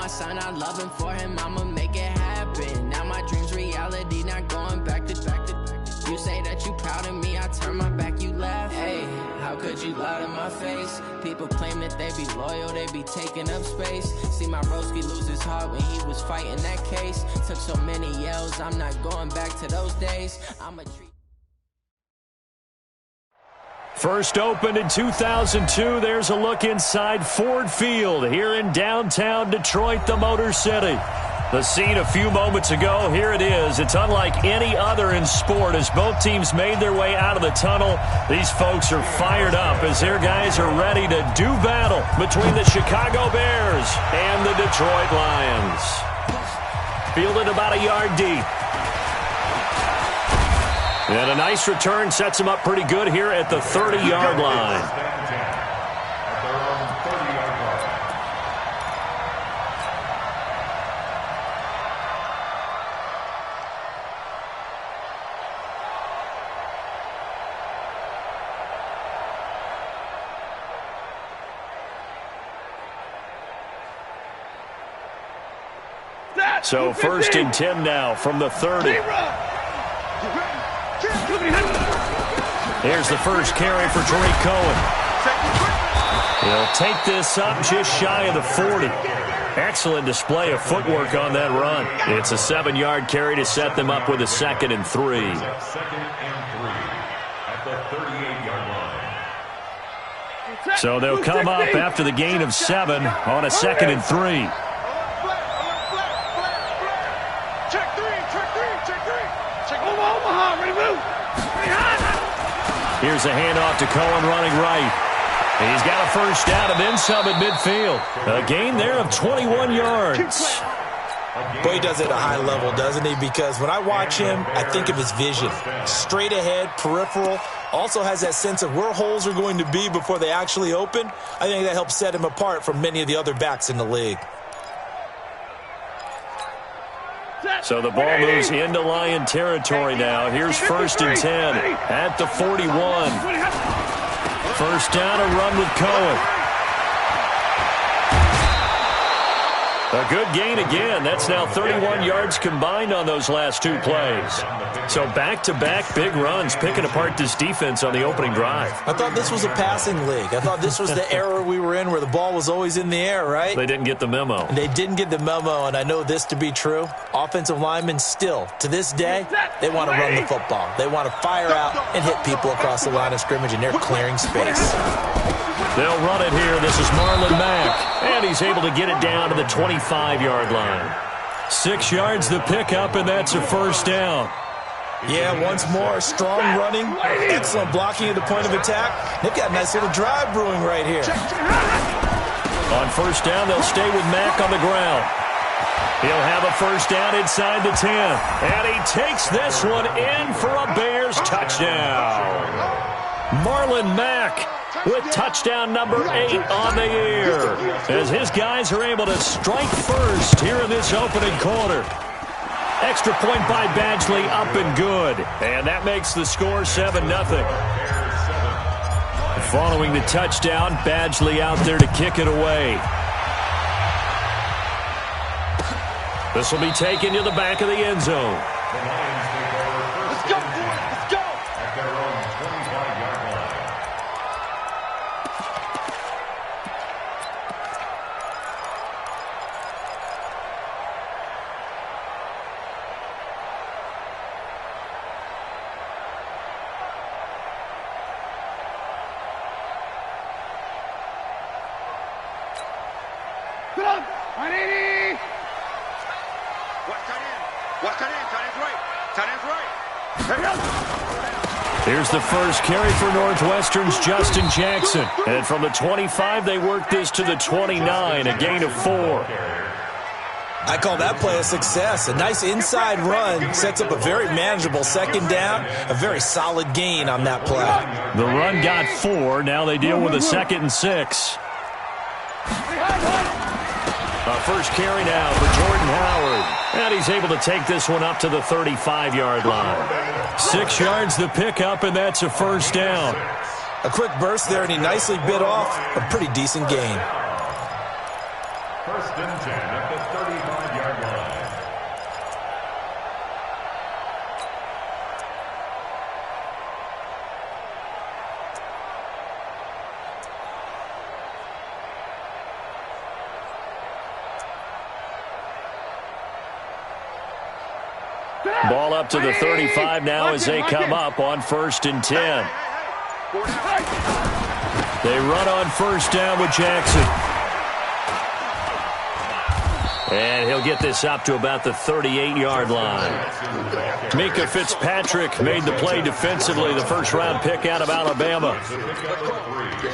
my son, I love him for him, I'ma make it happen. Now my dream's reality, not going back to. You say that you proud of me, I turn my back, you laugh. Hey, how could you lie to my face? People claim that they be loyal, they be taking up space. See my broski lose his heart when he was fighting that case. Took so many yells, I'm not going back to those days. I'm a treat. First opened in 2002, there's a look inside Ford Field here in downtown Detroit, the Motor City. The scene a few moments ago, here it is. It's unlike any other in sport as both teams made their way out of the tunnel. These folks are fired up as their guys are ready to do battle between the Chicago Bears and the Detroit Lions. Fielded about a yard deep. And a nice return sets him up pretty good here at the 30-yard line. So 1st and 10 now from the 30. Here's the first carry for Tariq Cohen. He'll take this up just shy of the 40. Excellent display of footwork on that run. It's a 7-yard carry to set them up with a 2nd and 3. So they'll come up after the gain of 7 on a 2nd and 3. Here's a handoff to Cohen running right. He's got a first down and then some at midfield. A gain there of 21 yards. Boy, he does it at a high level, doesn't he? Because when I watch him, I think of his vision. Straight ahead, peripheral. Also has that sense of where holes are going to be before they actually open. I think that helps set him apart from many of the other backs in the league. So the ball moves into Lion territory now. Here's 1st and 10 at the 41. First down, a run with Cohen. A good gain again. That's now 31 yards combined on those last 2 plays. So back-to-back big runs, picking apart this defense on the opening drive. I thought this was a passing league. I thought this was the era we were in where the ball was always in the air, right? They didn't get the memo. They didn't get the memo, and I know this to be true. Offensive linemen still, to this day, they want to run the football. They want to fire out and hit people across the line of scrimmage, and they're clearing space. They'll run it here. This is Marlon Mack, and he's able to get it down to the 25-yard line. 6 yards the pickup, and that's a first down. Yeah, once more, strong running, excellent blocking at the point of attack. They've got a nice little drive brewing right here. On first down, they'll stay with Mack on the ground. He'll have a first down inside the 10. And he takes this one in for a Bears touchdown. Marlon Mack with touchdown number 8 on the year, as his guys are able to strike first here in this opening quarter. Extra point by Badgley, up and good. And that makes the score 7-0. Following the touchdown, Badgley out there to kick it away. This will be taken to the back of the end zone. Let's go, boys. Let's go. At their own 25-yard line. Put on. 180. Watch tight end. Watch tight end. Tight end's right. Tight end's right. Here we go. Here's the first carry for Northwestern's Justin Jackson. And from the 25, they work this to the 29, a gain of 4. I call that play a success. A nice inside run sets up a very manageable second down, a very solid gain on that play. The run got 4. Now they deal with a 2nd and 6. First carry now for Jordan Howard. And he's able to take this one up to the 35-yard line. 6 yards the pickup, and that's a first down. A quick burst there, and he nicely bit off a pretty decent gain. First and 10 at the 35-yard line. Ball up to the 35 now as they come up on 1st and 10. They run on 1st down with Jackson. And he'll get this up to about the 38-yard line. Mika Fitzpatrick made the play defensively, the first-round pick out of Alabama.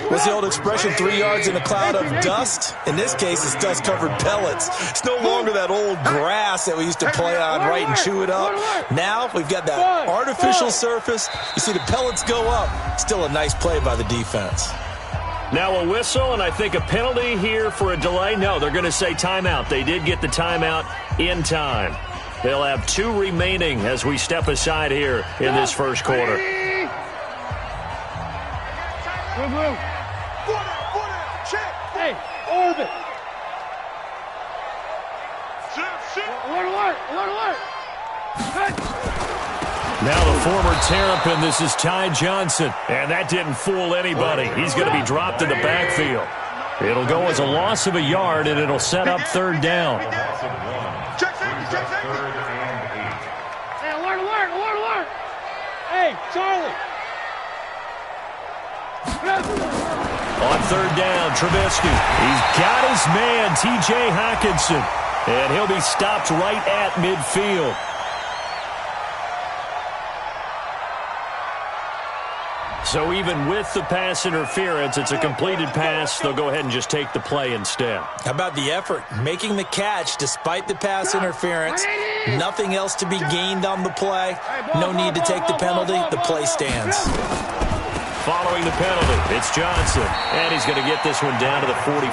What's the old expression, 3 yards in a cloud of dust? In this case, it's dust-covered pellets. It's no longer that old grass that we used to play on, right, and chew it up. Now we've got that artificial surface. You see the pellets go up. Still a nice play by the defense. Now a whistle, and I think a penalty here for a delay. No, they're going to say timeout. They did get the timeout in time. They'll have 2 remaining as we step aside here in this first quarter. Hey, orbit. Alert, alert. Now the former Terrapin, this is Ty Johnson. And that didn't fool anybody. He's going to be dropped in the backfield. It'll go as a loss of a yard, and it'll set up 3rd down. Hey, alert. Hey, Charlie. On 3rd down, Trubisky. He's got his man, T.J. Hockenson. And he'll be stopped right at midfield. So even with the pass interference, it's a completed pass. They'll go ahead and just take the play instead. How about the effort? Making the catch despite the pass interference. Nothing else to be gained on the play. No need to take the penalty. The play stands. Following the penalty, it's Johnson. And he's going to get this one down to the 45.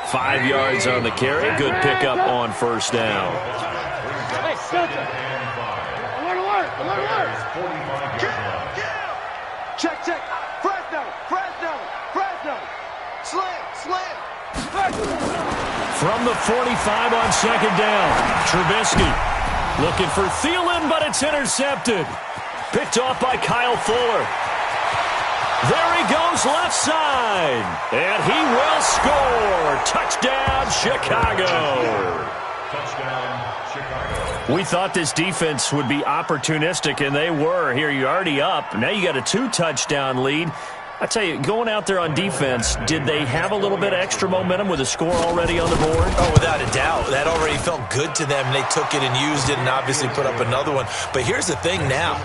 5 yards on the carry. Good pickup on 1st down. Alert. Check. Fresno. Slam. From the 45 on 2nd down, Trubisky looking for Thielen, but it's intercepted. Picked off by Kyle Fuller. There he goes left side, and he will score. Touchdown, Chicago. Touchdown, Chicago. We thought this defense would be opportunistic, and they were. Here, you're already up. Now you got a 2-touchdown lead. I tell you, going out there on defense, did they have a little bit of extra momentum with a score already on the board? Oh, without a doubt. That already felt good to them. They took it and used it and obviously put up another one. But here's the thing now.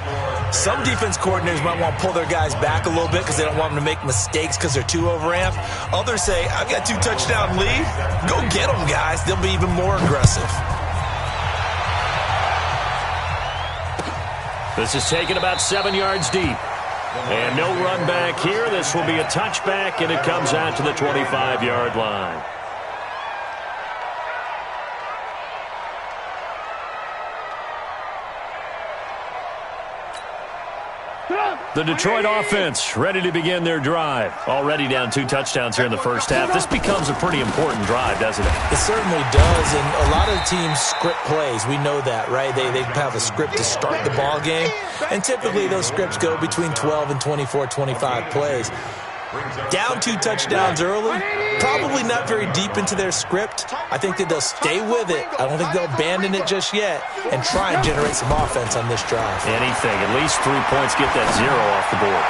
Some defense coordinators might want to pull their guys back a little bit because they don't want them to make mistakes because they're too overamped. Others say, I've got 2-touchdown lead. Go get them, guys. They'll be even more aggressive. This is taken about 7 yards deep. And no run back here. This will be a touchback, and it comes out to the 25-yard line. The Detroit offense ready to begin their drive. Already down 2 touchdowns here in the first half. This becomes a pretty important drive, doesn't it? It certainly does, and a lot of teams script plays. We know that, right? They have a script to start the ball game, and typically those scripts go between 12 and 24, 25 plays. Down 2 touchdowns early, probably not very deep into their script. I think that they'll stay with it. I don't think they'll abandon it just yet and try and generate some offense on this drive. Anything, at least 3 points, get that 0 off the board.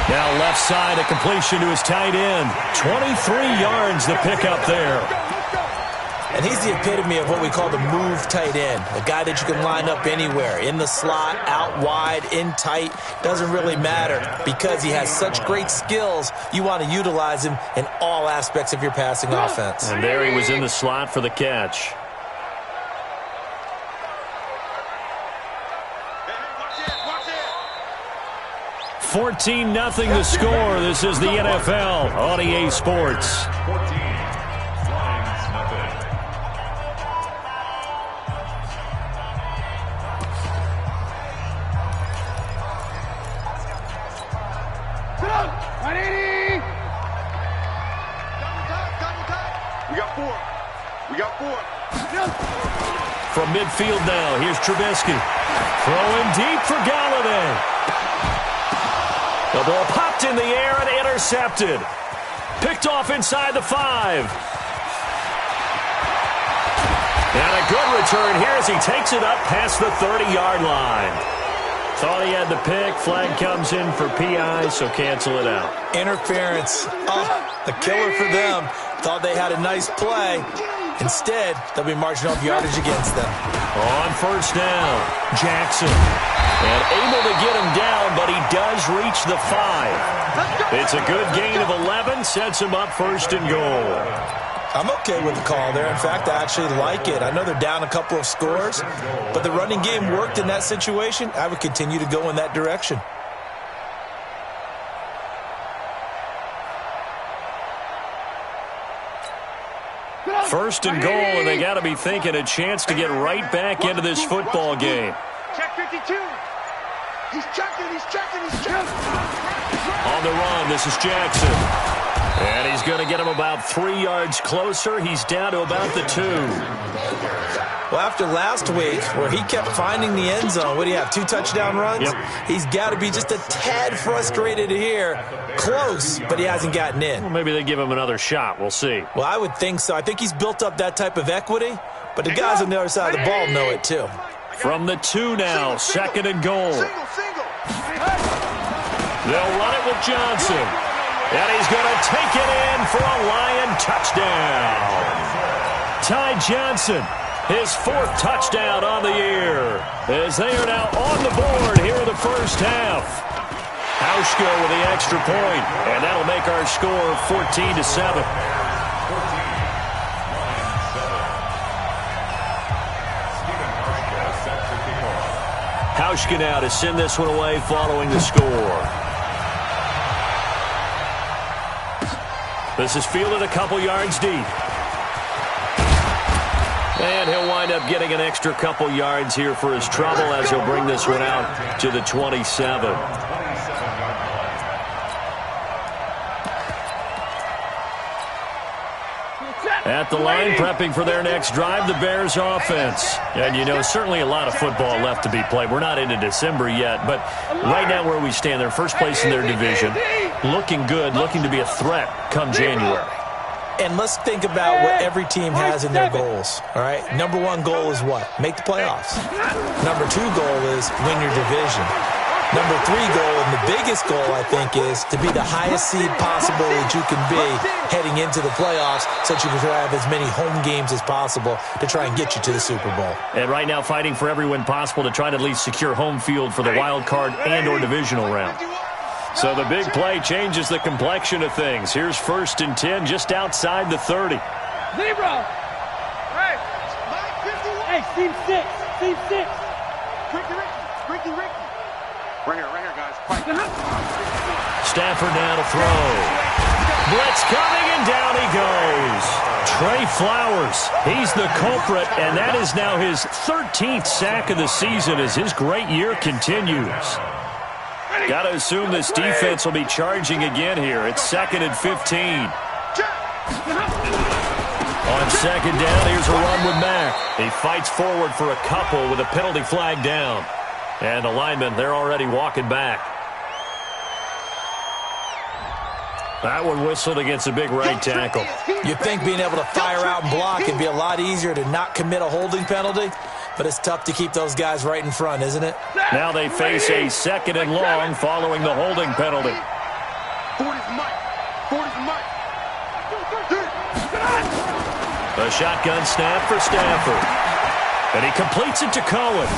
Now left side, a completion to his tight end. 23 yards the pickup there. And he's the epitome of what we call the move tight end, a guy that you can line up anywhere, in the slot, out wide, in tight, doesn't really matter because he has such great skills. You want to utilize him in all aspects of your passing offense. And there he was in the slot for the catch. Watch it. 14-0 the score. This is the NFL on EA Sports. 14. We got 4. We got 4. From midfield now, here's Trubisky. Throwing deep for Galladay. The ball popped in the air and intercepted. Picked off inside the 5. And a good return here as he takes it up past the 30-yard line. Thought he had the pick. Flag comes in for PI, so cancel it out. Interference. Oh, a killer for them. Thought they had a nice play. Instead, they'll be marching off yardage against them. On first down, Jackson. And able to get him down, but he does reach the 5. It's a good gain of 11, sets him up first and goal. I'm okay with the call there. In fact, I actually like it. I know they're down a couple of scores, but the running game worked in that situation. I would continue to go in that direction. First and goal, and they got to be thinking a chance to get right back into this football game. Check 52. He's checking, he's checking, he's checking. On the run, this is Jackson. And he's going to get him about 3 yards closer. He's down to about the 2. Well, after last week, where he kept finding the end zone, what do you have, 2 touchdown runs? Yep. He's got to be just a tad frustrated here. Close, but he hasn't gotten in. Well, maybe they give him another shot. We'll see. Well, I would think so. I think he's built up that type of equity, but the guys on the other side of the ball know it too. From the 2 now, second and goal. Single. They'll run it with Johnson. And he's going to take it in for a Lion touchdown. Ty Johnson, his 4th touchdown on the year, as they are now on the board here in the first half. Hauschka with the extra point, and that'll make our score 14-7. Hauschka now to send this one away following the score. This is fielded a couple yards deep. And he'll wind up getting an extra couple yards here for his trouble as he'll bring this one out to the 27. At the line, prepping for their next drive, the Bears offense. And, you know, certainly a lot of football left to be played. We're not into December yet, but right now where we stand, they're first place in their division. Looking good, looking to be a threat come January. And let's think about what every team has in their goals, all right? Number 1 goal is what? Make the playoffs. Number 2 goal is win your division. Number 3 goal, and the biggest goal, I think, is to be the highest seed possible that you can be heading into the playoffs so that you can have as many home games as possible to try and get you to the Super Bowl. And right now fighting for every win possible to try to at least secure home field for the wild card and or divisional round. So the big play changes the complexion of things. Here's 1st and 10 just outside the 30. Zero. Hey, team 6. Team 6. Ricky. Right here, guys. Stafford now to throw. Blitz coming, and down he goes. Trey Flowers, he's the culprit, and that is now his 13th sack of the season as his great year continues. Got to assume this defense will be charging again here. It's 2nd and 15. On 2nd down, here's a run with Mack. He fights forward for a couple with a penalty flag down. And the linemen, they're already walking back. That one whistled against a big right tackle. You'd think being able to fire out and block would be a lot easier to not commit a holding penalty, but it's tough to keep those guys right in front, isn't it? Now they face a 2nd and long following the holding penalty. 40's Mike. A shotgun snap for Stafford. And he completes it to Cohen.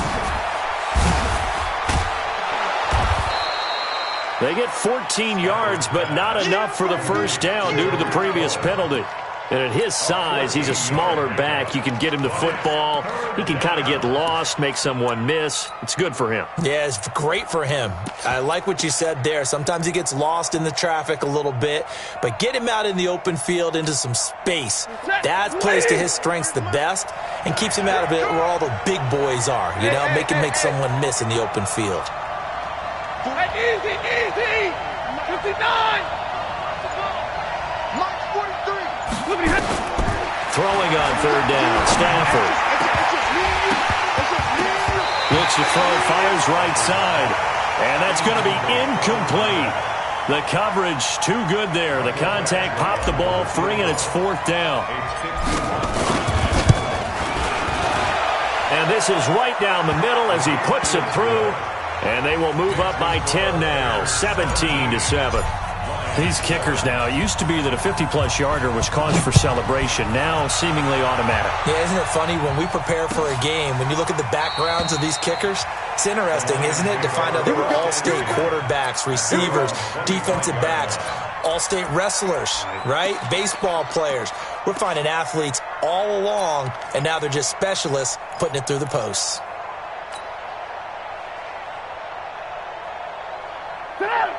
They get 14 yards, but not enough for the first down due to the previous penalty. And at his size, he's a smaller back. You can get him the football. He can kind of get lost, make someone miss. It's good for him. Yeah, it's great for him. I like what you said there. Sometimes he gets lost in the traffic a little bit, but get him out in the open field into some space. That plays to his strengths the best and keeps him out of it where all the big boys are, you know, make someone miss in the open field. Easy. 59. Mike 43. Throwing on third down, Stafford. Looks to throw, fires right side. And that's going to be incomplete. The coverage too good there. The contact popped the ball free, and it's fourth down. And this is right down the middle as he puts it through. And they will move up by 10 now, 17-7. These kickers now, it used to be that a 50-plus yarder was cause for celebration. Now seemingly automatic. Yeah, isn't it funny when we prepare for a game, when you look at the backgrounds of these kickers, it's interesting, isn't it, to find out they were all-state quarterbacks, receivers, defensive backs, all-state wrestlers, right? Baseball players. We're finding athletes all along, and now they're just specialists putting it through the posts.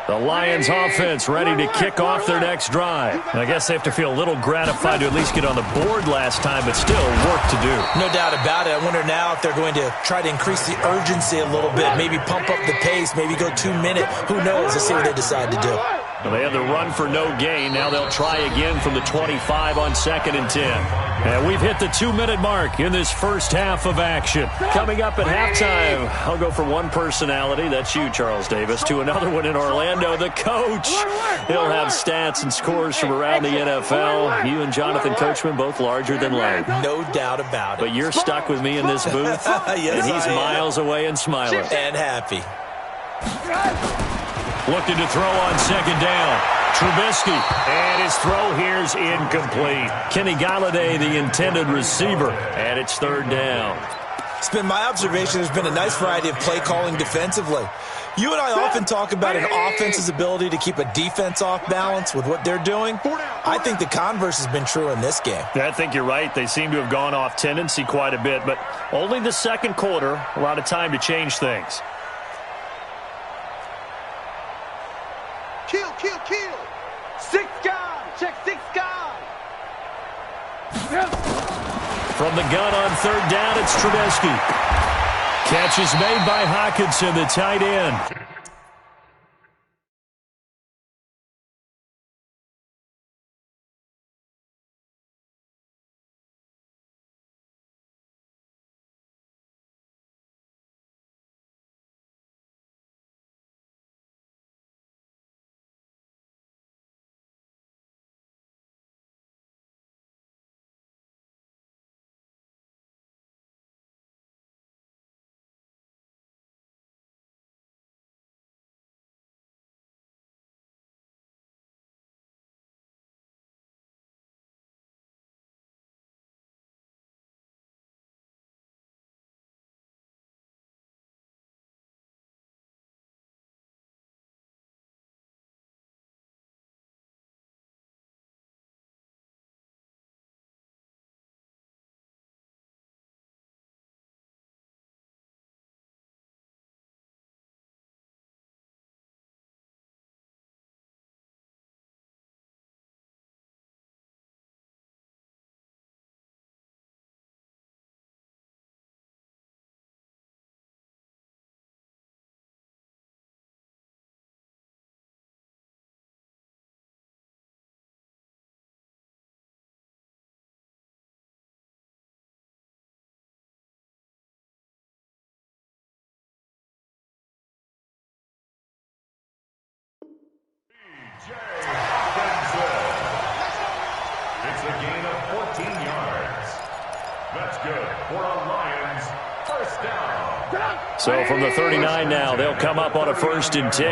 The Lions offense ready to kick off their next drive. And I guess they have to feel a little gratified to at least get on the board last time, but still work to do. No doubt about it. I wonder now if they're going to try to increase the urgency a little bit, maybe pump up the pace, maybe go 2 minute. Who knows? Let's see what they decide to do. Well, they had the run for no gain. Now they'll try again from the 25 on 2nd and 10. And we've hit the 2-minute mark in this first half of action. Coming up at halftime, I'll go from one personality, that's you, Charles Davis, to another one in Orlando, the coach. He'll have stats and scores from around the NFL. You and Jonathan Coachman both larger than life. No doubt about it. But you're stuck with me in this booth, yes, and he's miles away and smiling. And happy. Looking to throw on 2nd down. Trubisky. And his throw here's incomplete. Kenny Galladay, the intended receiver. And it's 3rd down. It's been my observation there's been a nice variety of play calling defensively. You and I often talk about an offense's ability to keep a defense off balance with what they're doing. I think the converse has been true in this game. I think you're right. They seem to have gone off tendency quite a bit, but only the second quarter, a lot of time to change things. Kill. 6 guys. Check 6 guys. From the gun on 3rd down, it's Trubisky. Catch is made by Hockenson, the tight end. It's a gain of 14 yards. That's good for a Lions first down. So from the 39 now, they'll come up on a 1st and 10.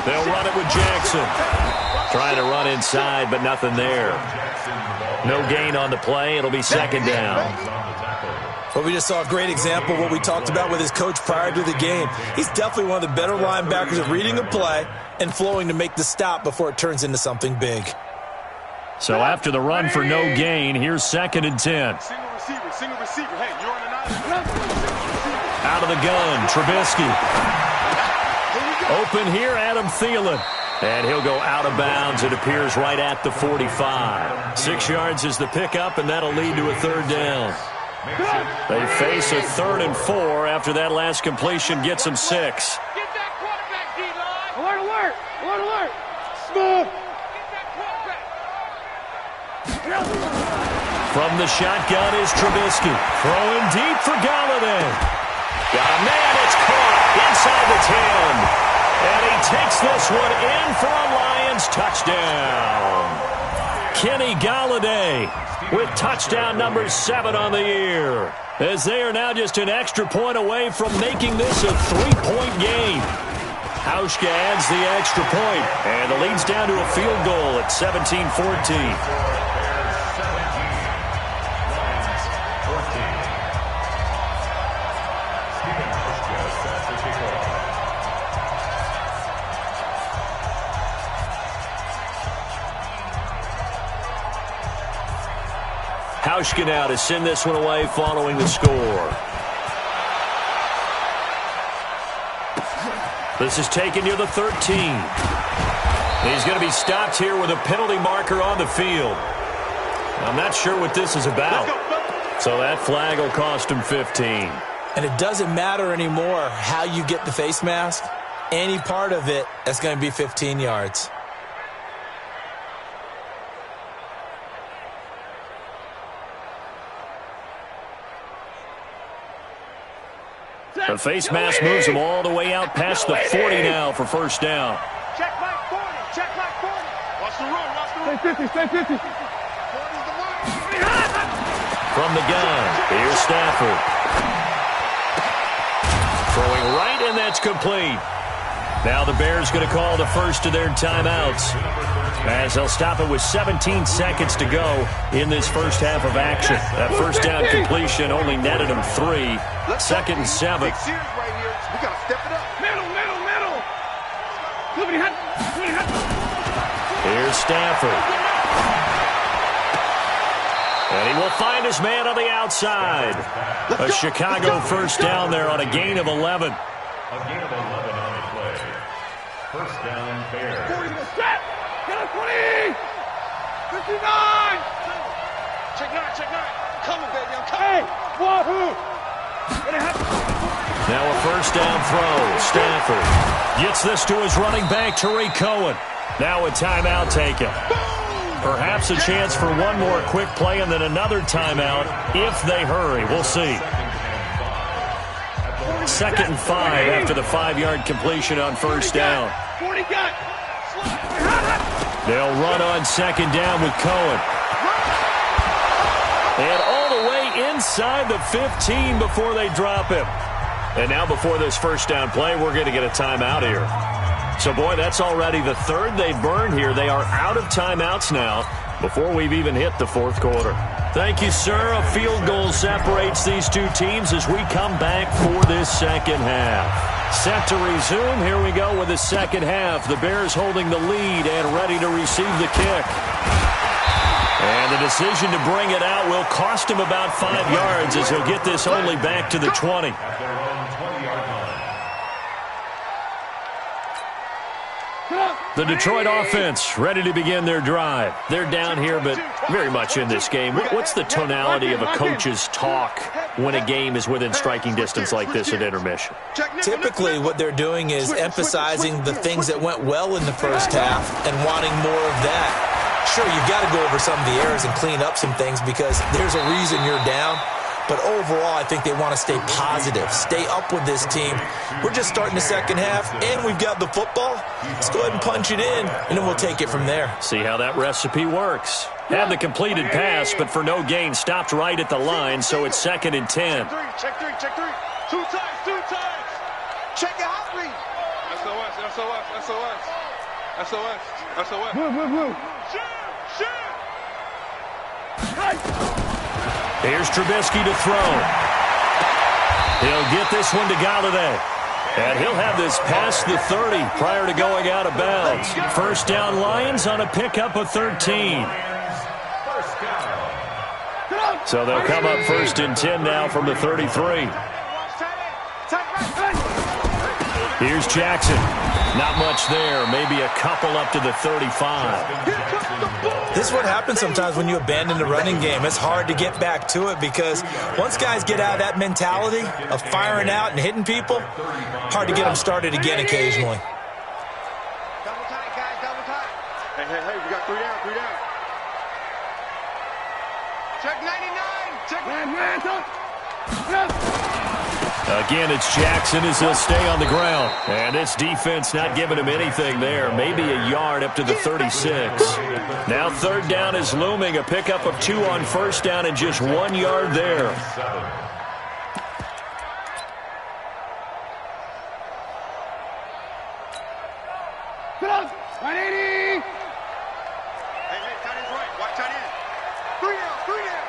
They'll run it with Jackson. Trying to run inside, but nothing there. No gain on the play. It'll be 2nd down. Well, we just saw a great example of what we talked about with his coach prior to the game. He's definitely one of the better linebackers at reading a play and flowing to make the stop before it turns into something big. So after the run for no gain, here's 2nd and 10. Single receiver. Hey, you're on an island. Out of the gun, Trubisky. Open here, Adam Thielen. And he'll go out of bounds. It appears right at the 45. 6 yards is the pickup, and that'll lead to a 3rd down. They face a 3rd and 4 after that last completion gets them 6. Get that quarterback, D-line. Alert. Smooth. Get that From the shotgun is Trubisky. Throwing deep for Galladay. Got a man, it's caught inside the 10. And he takes this one in for a Lions touchdown. Kenny Galladay with touchdown number 7 on the year, as they are now just an extra point away from making this a 3-point game. Hauschka adds the extra point, and the lead's down to a field goal at 17-14. Hauschka now to send this one away following the score. This is taken near the 13. He's going to be stopped here with a penalty marker on the field. I'm not sure what this is about. So that flag will cost him 15. And it doesn't matter anymore how you get the face mask. Any part of it, that's going to be 15 yards. The face mask moves him all the way out past the 40 now for first down. Check like 40. Check like 40. Watch the run. Watch the run. Stay 50. Stay 50. 40's the line. From the gun, here's Stafford. Throwing right, and that's complete. Now the Bears going to call the first of their timeouts, as they'll stop it with 17 seconds to go in this first half of action. That first down completion only netted them 3. Second and 7. Right here. We got to step it up. Middle. Here's Stafford. And he will find his man on the outside. A Chicago first down there on a gain of 11. A gain of 11 on the play. First down, Bears. 40 to the set. Get up 20. 59. Check 9. Coming, baby. I'm coming. Hey, wahoo. Now a first down throw. Stafford gets this to his running back, Tariq Cohen. Now a timeout taken. Perhaps a chance for one more quick play and then another timeout if they hurry. We'll see. Second and 5 after the 5-yard completion on first down. 40 got. They'll run on second down with Cohen. And all the way inside the 15 before they drop him. And now before this first down play, we're going to get a timeout here. So, boy, that's already the third they've burned here. They are out of timeouts now before we've even hit the fourth quarter. Thank you, sir. A field goal separates these two teams as we come back for this second half. Set to resume. Here we go with the second half. The Bears holding the lead and ready to receive the kick. And the decision to bring it out will cost him about 5 yards as he'll get this only back to the 20. The Detroit offense ready to begin their drive. They're down here, but very much in this game. What's the tonality of a coach's talk when a game is within striking distance like this at intermission? Typically, what they're doing is emphasizing the things that went well in the first half and wanting more of that. Sure, you've got to go over some of the errors and clean up some things because there's a reason you're down. But overall, I think they want to stay positive, stay up with this team. We're just starting the second half, and we've got the football. Let's go ahead and punch it in, and then we'll take it from there. See how that recipe works. Have the completed pass, but for no gain, stopped right at the line, so it's second and 10. Check three. Two times. Check it out, read. SOS. Move. Shoot. Here's Trubisky to throw. He'll get this one to Galladay. And he'll have this past the 30 prior to going out of bounds. First down Lions on a pickup of 13. So they'll come up first and 10 now from the 33. Here's Jackson. Not much there. Maybe a couple up to the 35. This is what happens sometimes when you abandon the running game. It's hard to get back to it because once guys get out of that mentality of firing out and hitting people, hard to get them started again occasionally. Double tight, guys, double tight. Hey, we got three down. Check 99. Check Again, it's Jackson as he'll stay on the ground. And this defense not giving him anything there. Maybe a yard up to the 36. Now third down is looming. A pickup of 2 on first down and just 1 yard there. Sit up. 180. Hey, tight end's right. Watch tight end. 3 down, 3 down.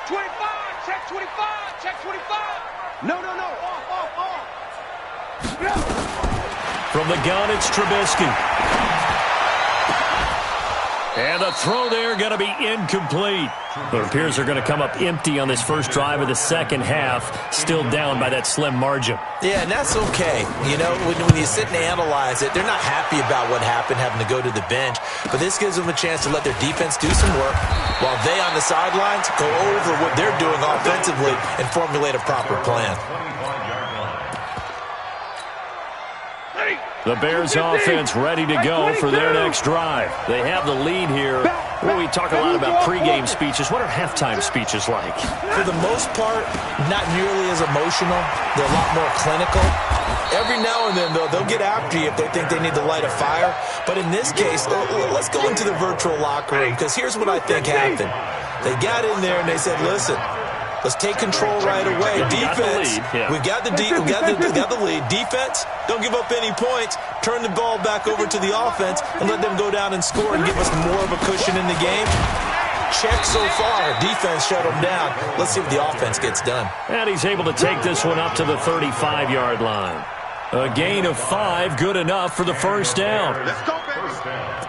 25. Check 25. Check 25. No. Off. From the gun, it's Trubisky. And the throw there going to be incomplete. It appears they're going to come up empty on this first drive of the second half, still down by that slim margin. Yeah, and that's okay. You know, when you sit and analyze it, they're not happy about what happened, having to go to the bench. But this gives them a chance to let their defense do some work while they on the sidelines go over what they're doing offensively and formulate a proper plan. The Bears offense ready to go for their next drive. They have the lead here. Well, we talk a lot about pregame speeches. What are halftime speeches like? For the most part, not nearly as emotional. They're a lot more clinical. Every now and then, though, they'll get after you if they think they need to light a fire. But in this case, let's go into the virtual locker room, because here's what I think happened. They got in there and they said, listen, let's take control right away. Defense, we got the lead. Defense, don't give up any points. Turn the ball back over to the offense and let them go down and score and give us more of a cushion in the game. Check so far. Defense shut them down. Let's see what the offense gets done. And he's able to take this one up to the 35-yard line. A gain of 5, good enough for the first down. Let's go, baby. First down.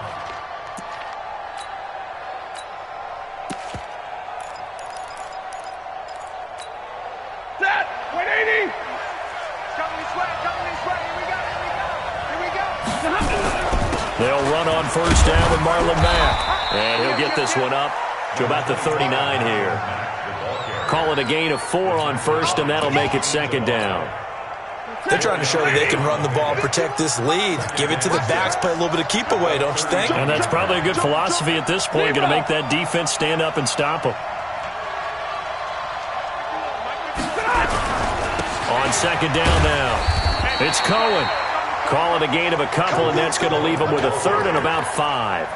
Set. 180. Coming this way. Here we go. They'll run on first down with Marlon Mack. And he'll get this one up to about the 39 here. Call it a gain of 4 on first, and that'll make it second down. They're trying to show that they can run the ball and protect this lead. Give it to the backs, play a little bit of keep away, don't you think? And that's probably a good philosophy at this point. Going to make that defense stand up and stop them. On second down now, it's Cohen. Call it a gain of a couple, and that's going to leave them with a third and about 5.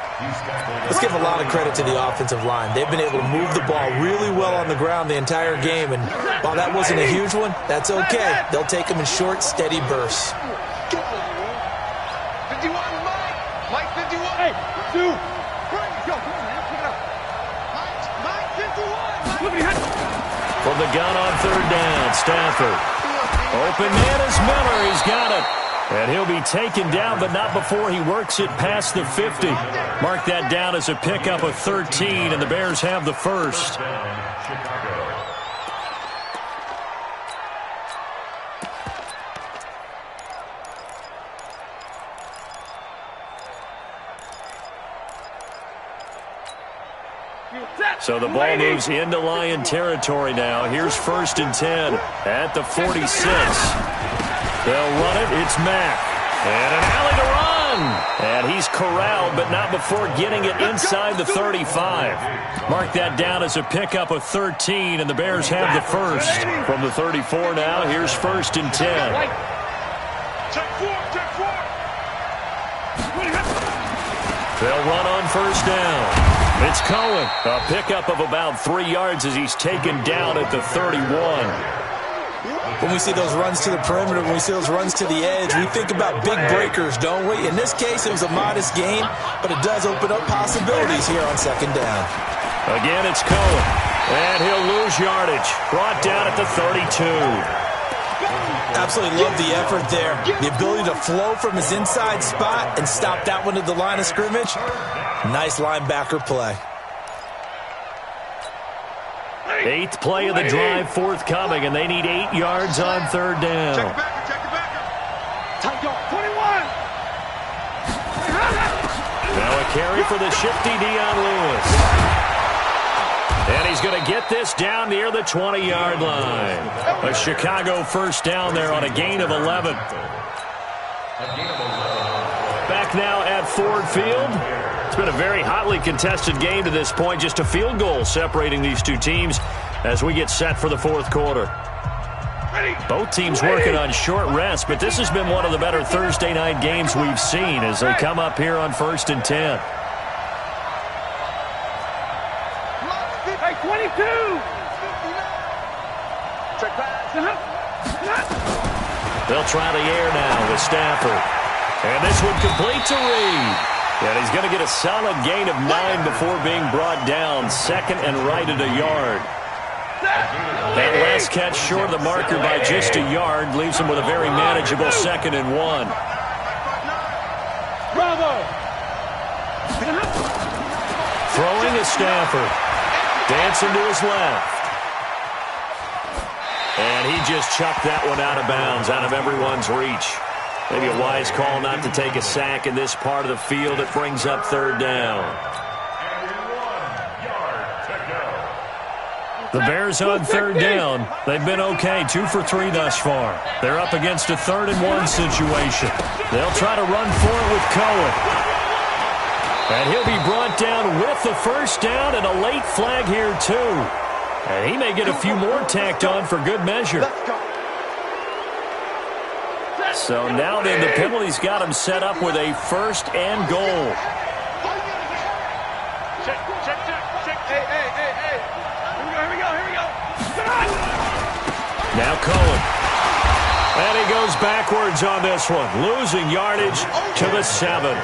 Let's give a lot of credit to the offensive line. They've been able to move the ball really well on the ground the entire game, and while that wasn't a huge one, that's okay. They'll take them in short, steady bursts. 51, Mike 51. Hey, 2. Go, come on, man. Pick it up. Mike 51. Look at him. From the gun on third down, Stafford. Open man is Miller. He's got it. And he'll be taken down, but not before he works it past the 50. Mark that down as a pickup of 13, and the Bears have the first. So the ball moves into Lion territory now. Here's first and 10 at the 46. They'll run it. It's Mack. And an alley to run. And he's corralled, but not before getting it inside the 35. Mark that down as a pickup of 13, and the Bears have the first. From the 34 now, here's first and 10. Check 4. They'll run on first down. It's Cohen. A pickup of about 3 yards as he's taken down at the 31. When we see those runs to the perimeter, when we see those runs to the edge, we think about big breakers, don't we? In this case, it was a modest gain, but it does open up possibilities here on second down. Again, it's Cohen. And he'll lose yardage. Brought down at the 32. Absolutely love the effort there. The ability to flow from his inside spot and stop that one at the line of scrimmage. Nice linebacker play. 8th play of the drive forthcoming, and they need 8 yards on third down. Check the backer. Tight dog. 21. Now a carry for the shifty Dion Lewis. And he's going to get this down near the 20-yard line. A Chicago first down there on a gain of 11. Back back now at Ford Field. It's been a very hotly contested game to this point. Just a field goal separating these two teams as we get set for the fourth quarter. Both teams working on short rest, but this has been one of the better Thursday night games we've seen as they come up here on 1st and 10. Hey, 22! They'll try the air now with Stafford. And this one complete to Reed. And he's going to get a solid gain of 9 before being brought down. Second and right at a yard. That last catch short of the marker by just a yard leaves him with a very manageable 2nd and 1. Bravo! Throwing is Stafford. Dancing to his left. And he just chucked that one out of bounds, out of everyone's reach. Maybe a wise call not to take a sack in this part of the field. It brings up 3rd down. The Bears on 3rd down. They've been okay, 2 for 3 thus far. They're up against a 3rd and 1 situation. They'll try to run for it with Cohen. And he'll be brought down with the first down and a late flag here too. And he may get a few more tacked on for good measure. So now then the penalty's got him set up with a 1st and goal. Check. Hey. Here we go. Now Cohen. And he goes backwards on this one, losing yardage to the 7.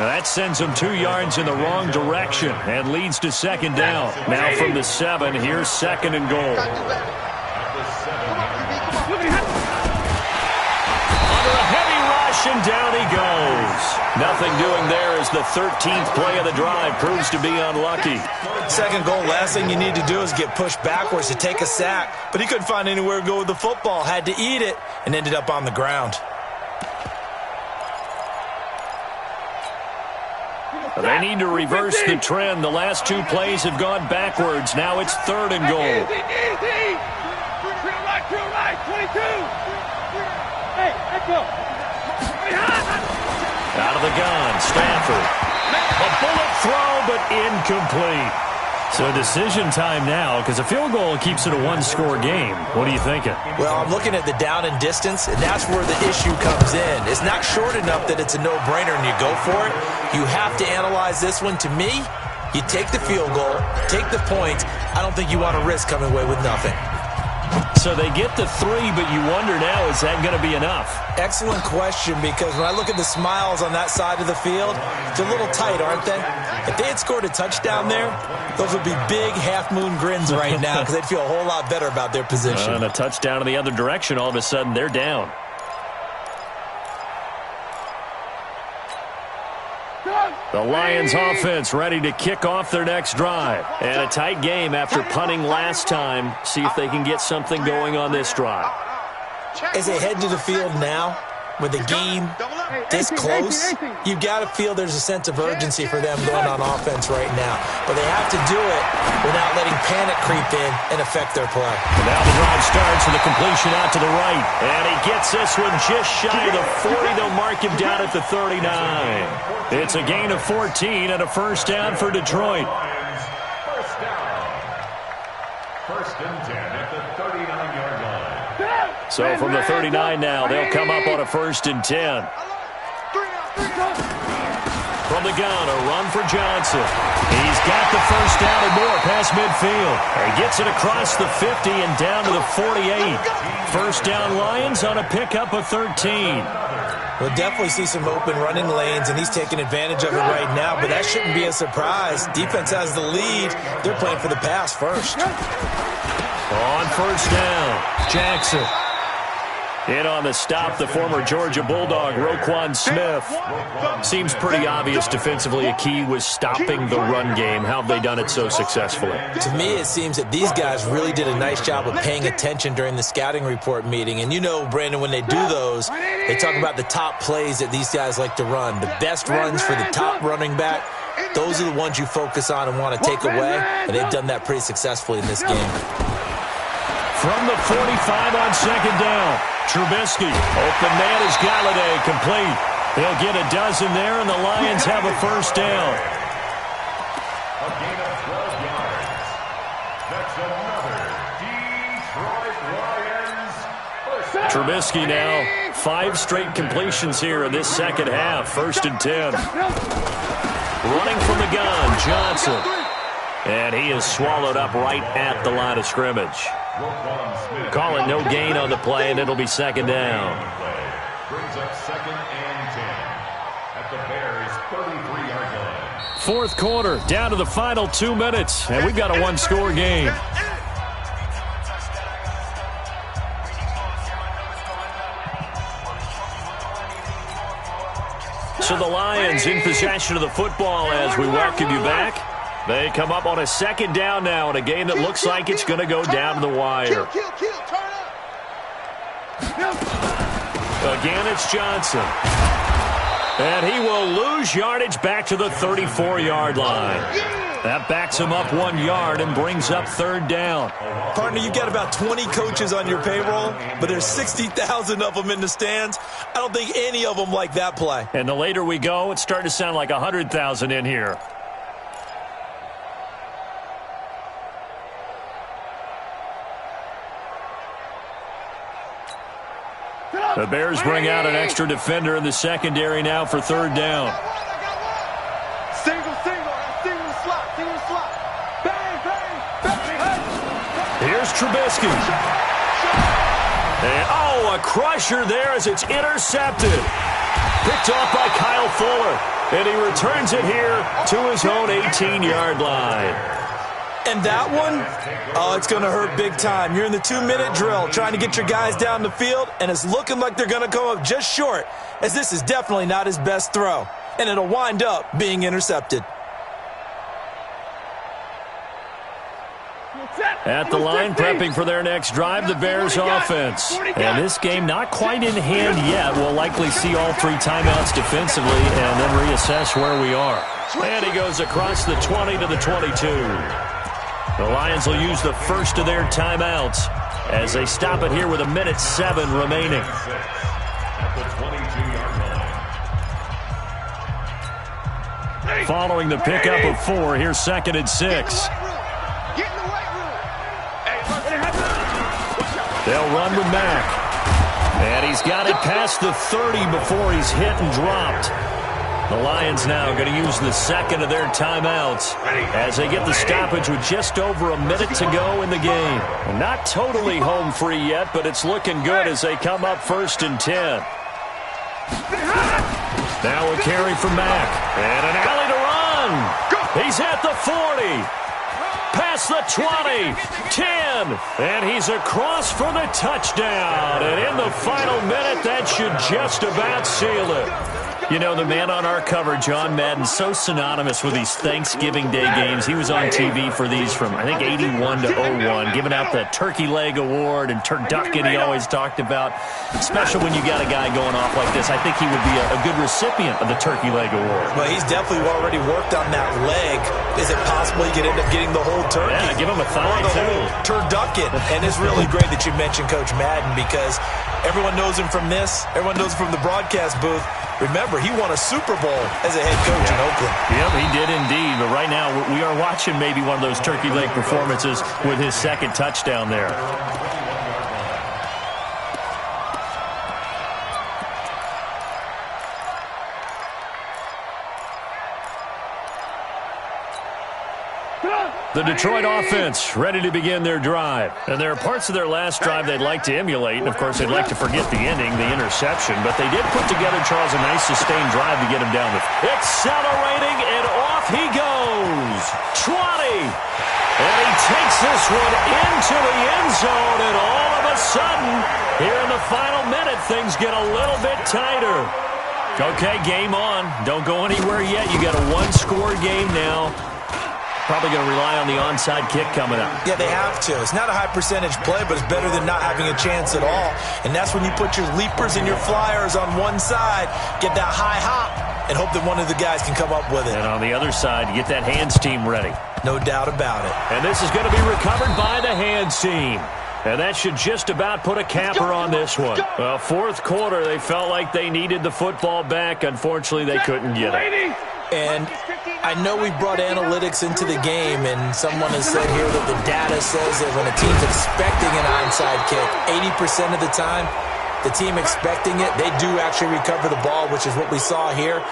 Now that sends him 2 yards in the wrong direction and leads to 2nd down. Now from the 7, here's 2nd and goal. Under a heavy rush, and down he goes. Nothing doing there as the 13th play of the drive proves to be unlucky. 2nd goal, last thing you need to do is get pushed backwards to take a sack. But he couldn't find anywhere to go with the football, had to eat it, and ended up on the ground. They need to reverse the trend. The last 2 plays have gone backwards. Now it's 3rd and goal. Easy. True right, 22. Hey, let's go. Out of the gun, Stafford. A bullet throw, but incomplete. So decision time now, because a field goal keeps it a 1-score game. What are you thinking? Well, I'm looking at the down and distance, and that's where the issue comes in. It's not short enough that it's a no-brainer and you go for it. You have to analyze this one. To me, you take the field goal, take the points. I don't think you want to risk coming away with nothing. So they get the 3, but you wonder now, is that going to be enough? Excellent question, because when I look at the smiles on that side of the field, they're a little tight, aren't they? If they had scored a touchdown there, those would be big half-moon grins right now because they'd feel a whole lot better about their position. And a touchdown in the other direction, all of a sudden they're down. The Lions offense ready to kick off their next drive. And a tight game after punting last time. See if they can get something going on this drive. As they head to the field now, with the game this close, you've got to feel there's a sense of urgency for them going on offense right now. But they have to do it without letting panic creep in and affect their play. And now the drive starts with a completion out to the right. And he gets this one just shy of the 40. They'll mark him down at the 39. It's a gain of 14 and a 1st down for Detroit. First down. 1st and 10 at the 39-yard line. So from the 39 now, they'll come up on a 1st and 10. From the gun, a run for Johnson. He's got the 1st down and more past midfield. He gets it across the 50 and down to the 48. 1st down Lions on a pickup of 13. We'll definitely see some open running lanes, and he's taking advantage of it right now, but that shouldn't be a surprise. Defense has the lead. They're playing for the pass first. On 1st down, Jackson. In on the stop, the former Georgia Bulldog, Roquan Smith. Seems pretty obvious defensively a key was stopping the run game. How have they done it so successfully? To me, it seems that these guys really did a nice job of paying attention during the scouting report meeting. And you know, Brandon, when they do those, they talk about the top plays that these guys like to run. The best runs for the top running back, those are the ones you focus on and want to take away. And they've done that pretty successfully in this game. From the 45 on 2nd down, Trubisky. Open man is Galladay, complete. He'll get a dozen there, and the Lions have a first down. A gain of 12 yards. That's another Detroit Lions first down. Trubisky now, 5 straight completions here in this second half. 1st and 10. Running from the gun, Johnson. And he is swallowed up right at the line of scrimmage. Calling no gain on the play, and it'll be 2nd down. Brings up 2nd and 10 at the Bears' 33-yard line. 4th quarter, down to the final 2 minutes, and we've got a 1-score game. So the Lions in possession of the football as we welcome you back. They come up on a 2nd down now in a game that looks like it's going to go down to the wire. Again, it's Johnson. And he will lose yardage back to the 34-yard line. That backs him up 1 yard and brings up 3rd down. Partner, you've got about 20 coaches on your payroll, but there's 60,000 of them in the stands. I don't think any of them like that play. And the later we go, it's starting to sound like 100,000 in here. The Bears bring out an extra defender in the secondary now for 3rd down. Single slot. Bang, bang, bang. Here's Trubisky. And, a crusher there as it's intercepted. Picked off by Kyle Fuller. And he returns it here to his own 18-yard line. And that one, it's going to hurt big time. You're in the 2-minute drill trying to get your guys down the field, and it's looking like they're going to come up just short, as this is definitely not his best throw. And it'll wind up being intercepted. At the line, prepping for their next drive, the Bears offense. And this game not quite in hand yet. We'll likely see all 3 timeouts defensively and then reassess where we are. And he goes across the 20 to the 22. The Lions will use the first of their timeouts as they stop it here with 1:07 remaining. At the 22-yard line. Following the pickup of 4, here's 2nd and 6. They'll run with Mack. And he's got it past the 30 before he's hit and dropped. The Lions now going to use the second of their timeouts as they get the stoppage with just over a minute to go in the game. Not totally home free yet, but it's looking good as they come up 1st and 10. Now a carry from Mack. And an alley to run. He's at the 40. Past the 20, 10, and he's across for the touchdown. And in the final minute, that should just about seal it. You know, the man on our cover, John Madden, so synonymous with these Thanksgiving Day games. He was on TV for these from, I think, 81 to 01, giving out the Turkey Leg Award and turducken he always talked about. Special when you got a guy going off like this. I think he would be a good recipient of the Turkey Leg Award. Well, he's definitely already worked on that leg. Is it possible he could end up getting the whole turkey? Yeah, give him a thigh, or the too. whole turducken. And it's really great that you mentioned Coach Madden because everyone knows him from this. Everyone knows him from the broadcast booth. Remember, he won a Super Bowl as a head coach in Oakland. Yep, he did indeed. But right now, we are watching maybe one of those turkey leg performances with his 2nd touchdown there. The Detroit offense ready to begin their drive. And there are parts of their last drive they'd like to emulate. And, of course, they'd like to forget the ending, the interception. But they did put together, Charles, a nice sustained drive to get him down the field. Accelerating, and off he goes. 20. And he takes this one into the end zone. And all of a sudden, here in the final minute, things get a little bit tighter. Okay, game on. Don't go anywhere yet. You got a 1-score game now. Probably going to rely on the onside kick coming up. Yeah, they have to. It's not a high percentage play, but it's better than not having a chance at all. And that's when you put your leapers and your flyers on one side, get that high hop, and hope that one of the guys can come up with it. And on the other side, get that hands team ready. No doubt about it. And this is going to be recovered by the hands team. And that should just about put a capper on this one. Well, fourth quarter, they felt like they needed the football back. Unfortunately, they couldn't get it. And I know we brought analytics into the game, and someone has said here that the data says that when a team's expecting an onside kick, 80% of the time, the team expecting it, they do actually recover the ball, which is what we saw here.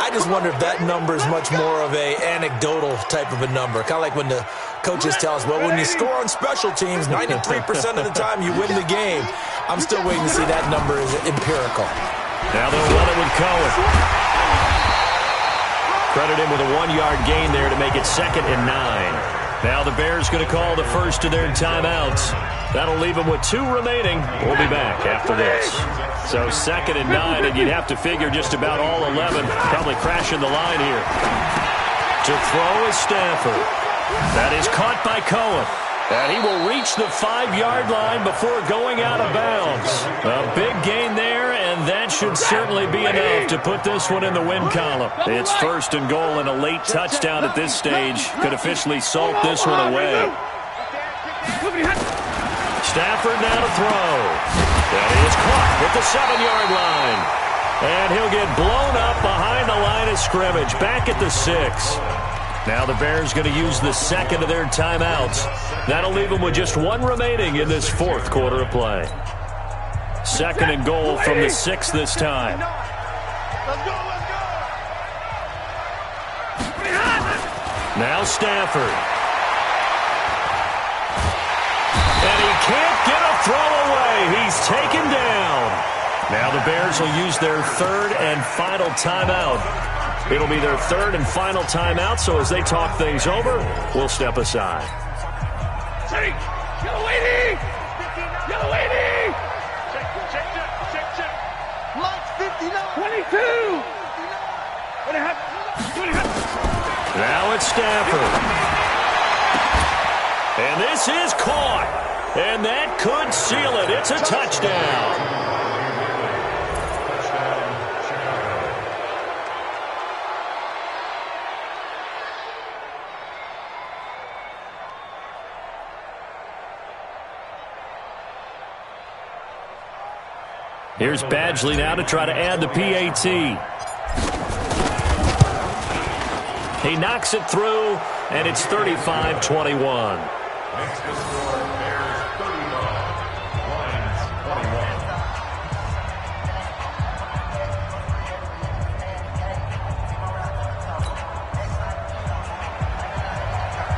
I just wonder if that number is much more of a anecdotal type of a number. Kind of like when the coaches tell us, well, when you score on special teams, 93% of the time you win the game. I'm still waiting to see that number is empirical. Now they'll run it with Cohen. Credit him with a 1-yard gain there to make it 2nd and 9. Now the Bears going to call the first of their timeouts. That'll leave them with 2 remaining. We'll be back after this. So 2nd and 9, and you'd have to figure just about all 11 probably crashing the line here. To throw is Stafford. That is caught by Cohen. And he will reach the 5-yard line before going out of bounds. A big gain there, and that should certainly be enough to put this one in the win column. It's 1st and goal, and a late touchdown at this stage could officially salt this one away. Stafford now to throw. And he is caught at the 7-yard line. And he'll get blown up behind the line of scrimmage, back at the 6. Now the Bears going to use the 2nd of their timeouts. That'll leave them with just 1 remaining in this 4th quarter of play. 2nd and goal from the 6 this time. Now Stafford. And he can't get a throw away. He's taken down. Now the Bears will use their 3rd and final timeout. It'll be their 3rd and final timeout, so as they talk things over, we'll step aside. Check. Yellow 80. Yellow 80. Check. Lights 59. 22. Now it's Stafford. And this is caught. And that could seal it. It's a touchdown. Here's Badgley now to try to add the PAT. He knocks it through, and it's 35-21. Next to score, Bears 31, Lions 21.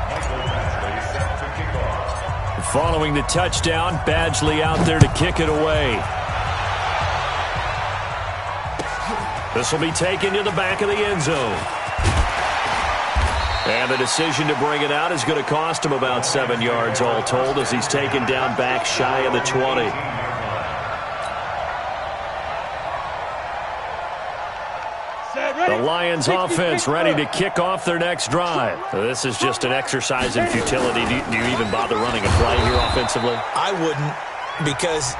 Michael Badgley set to kick off. Following the touchdown, Badgley out there to kick it away. This will be taken to the back of the end zone. And the decision to bring it out is going to cost him about 7 yards all told as he's taken down back shy of the 20. The Lions offense ready to kick off their next drive. This is just an exercise in futility. Do you even bother running a play here offensively? I wouldn't, because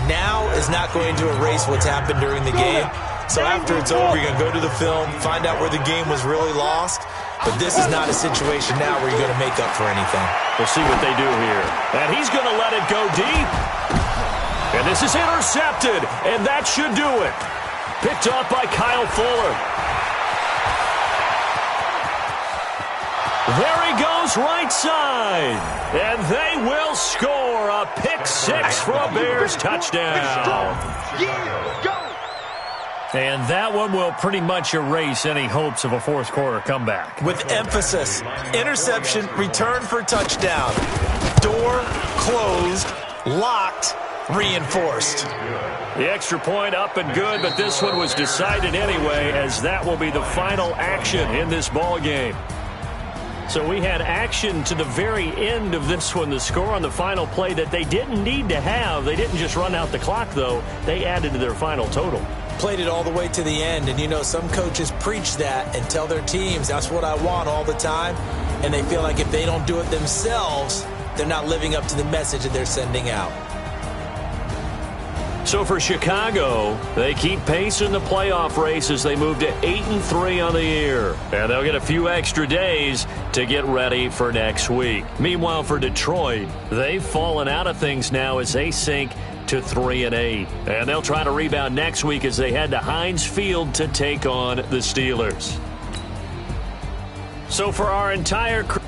now is not going to erase what's happened during the game. So after it's over, you're going to go to the film, find out where the game was really lost. But this is not a situation now where you're going to make up for anything. We'll see what they do here. And he's going to let it go deep. And this is intercepted. And that should do it. Picked off by Kyle Fuller. There he goes right side. And they will score a pick 6 for a Bears touchdown. And that one will pretty much erase any hopes of a fourth quarter comeback. With emphasis, interception, return for touchdown. Door closed, locked, reinforced. The extra point up and good, but this one was decided anyway, as that will be the final action in this ball game. So we had action to the very end of this one, the score on the final play that they didn't need to have. They didn't just run out the clock, though. They added to their final total. Played it all the way to the end, and you know some coaches preach that and tell their teams that's what I want all the time, and they feel like if they don't do it themselves, they're not living up to the message that they're sending out. So for Chicago, they keep pace in the playoff race as they move to 8-3 on the year. And they'll get a few extra days to get ready for next week. Meanwhile, for Detroit, they've fallen out of things now as they sink to 3-8. And they'll try to rebound next week as they head to Heinz Field to take on the Steelers. So for our entire crew,